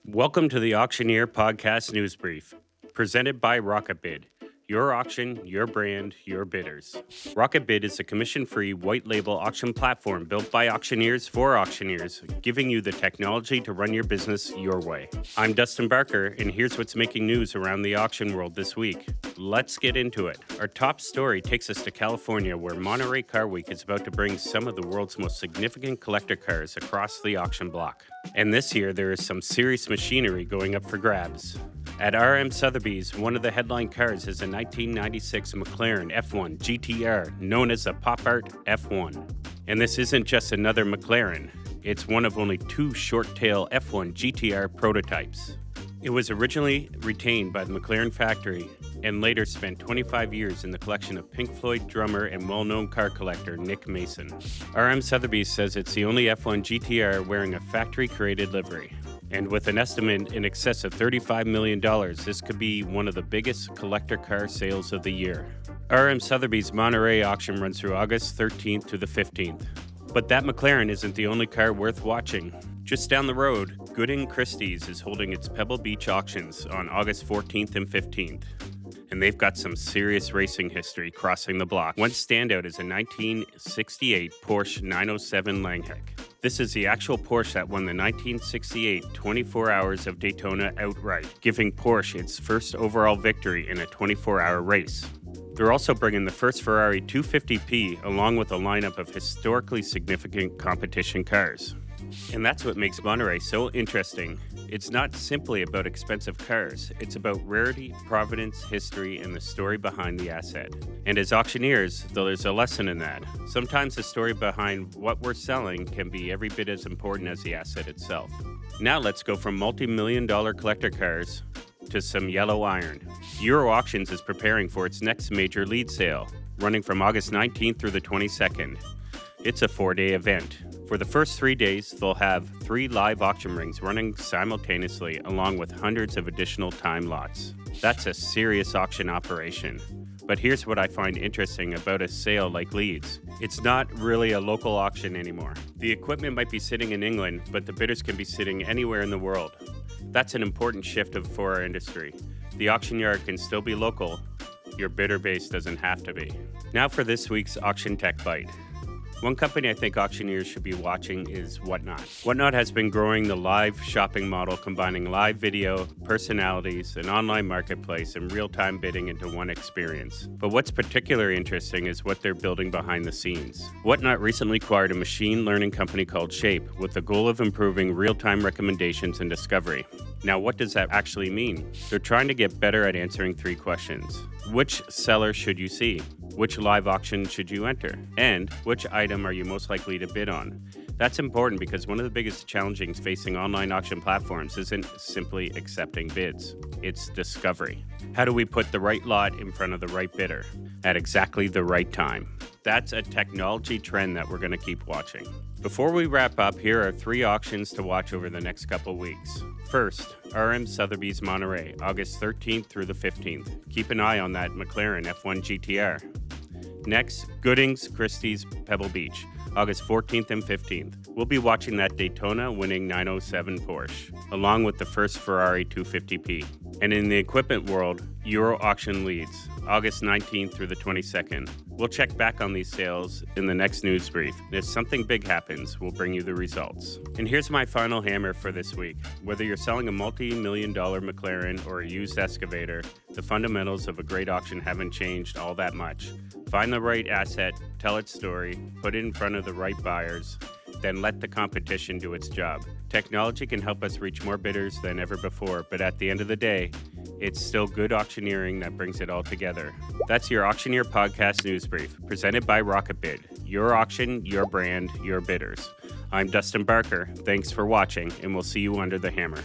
Welcome to the Auctioneer Podcast News Brief, presented by RocketBid. Your auction, your brand, your bidders. RocketBid is a commission-free white-label auction platform built by auctioneers for auctioneers, giving you the technology to run your business your way. I'm Dustin Barker, and here's what's making news around the auction world this week. Let's get into it. Our top story takes us to California, where Monterey Car Week is about to bring some of the world's most significant collector cars across the auction block. And this year, there is some serious machinery going up for grabs. At RM Sotheby's, one of the headline cars is a 1996 McLaren F1 GTR, known as a Pop Art F1. And this isn't just another McLaren. It's one of only two short-tail F1 GTR prototypes. It was originally retained by the McLaren factory and later spent 25 years in the collection of Pink Floyd drummer and well-known car collector Nick Mason. RM Sotheby's says it's the only F1 GTR wearing a factory-created livery. And with an estimate in excess of $35 million, this could be one of the biggest collector car sales of the year. RM Sotheby's Monterey auction runs through August 13th to the 15th. But that McLaren isn't the only car worth watching. Just down the road, Gooding Christie's is holding its Pebble Beach auctions on August 14th and 15th. And they've got some serious racing history crossing the block. One standout is a 1968 Porsche 907 Langhek. This is the actual Porsche that won the 1968 24 Hours of Daytona outright, giving Porsche its first overall victory in a 24-hour race. They're also bringing the first Ferrari 250p along with a lineup of historically significant competition cars. And that's what makes Monterey so interesting. It's not simply about expensive cars. It's about rarity, provenance, history, and the story behind the asset. And as auctioneers, though there's a lesson in that. Sometimes the story behind what we're selling can be every bit as important as the asset itself. Now let's go from multi-million-dollar collector cars to some yellow iron. Euro Auctions is preparing for its next major lead sale, running from August 19th through the 22nd. It's a 4-day event. For the first 3 days, they'll have 3 live auction rings running simultaneously along with hundreds of additional time lots. That's a serious auction operation. But here's what I find interesting about a sale like Leeds. It's not really a local auction anymore. The equipment might be sitting in England, but the bidders can be sitting anywhere in the world. That's an important shift for our industry. The auction yard can still be local. Your bidder base doesn't have to be. Now for this week's Auction Tech Bite. One company I think auctioneers should be watching is Whatnot. Whatnot has been growing the live shopping model, combining live video, personalities, an online marketplace, and real-time bidding into one experience. But what's particularly interesting is what they're building behind the scenes. Whatnot recently acquired a machine learning company called Shape with the goal of improving real-time recommendations and discovery. Now, what does that actually mean? They're trying to get better at answering 3 questions. Which seller should you see? Which live auction should you enter? And which item are you most likely to bid on? That's important because one of the biggest challenges facing online auction platforms isn't simply accepting bids. It's discovery. How do we put the right lot in front of the right bidder at exactly the right time? That's a technology trend that we're going to keep watching. Before we wrap up, here are 3 auctions to watch over the next couple weeks. First, RM Sotheby's Monterey, August 13th through the 15th. Keep an eye on that McLaren F1 GTR. Next, Gooding's Christie's Pebble Beach, August 14th and 15th. We'll be watching that Daytona-winning 907 Porsche, along with the first Ferrari 250p. And in the equipment world, Euro Auction Leeds, August 19th through the 22nd. We'll check back on these sales in the next news brief. If something big happens, we'll bring you the results. And here's my final hammer for this week. Whether you're selling a multi-million-dollar McLaren or a used excavator, the fundamentals of a great auction haven't changed all that much. Find the right asset, tell its story, put it in front of the right buyers, then let the competition do its job. Technology can help us reach more bidders than ever before, but at the end of the day, it's still good auctioneering that brings it all together. That's your Auctioneer Podcast News Brief, presented by RocketBid. Your auction, your brand, your bidders. I'm Dustin Barker. Thanks for watching, and we'll see you under the hammer.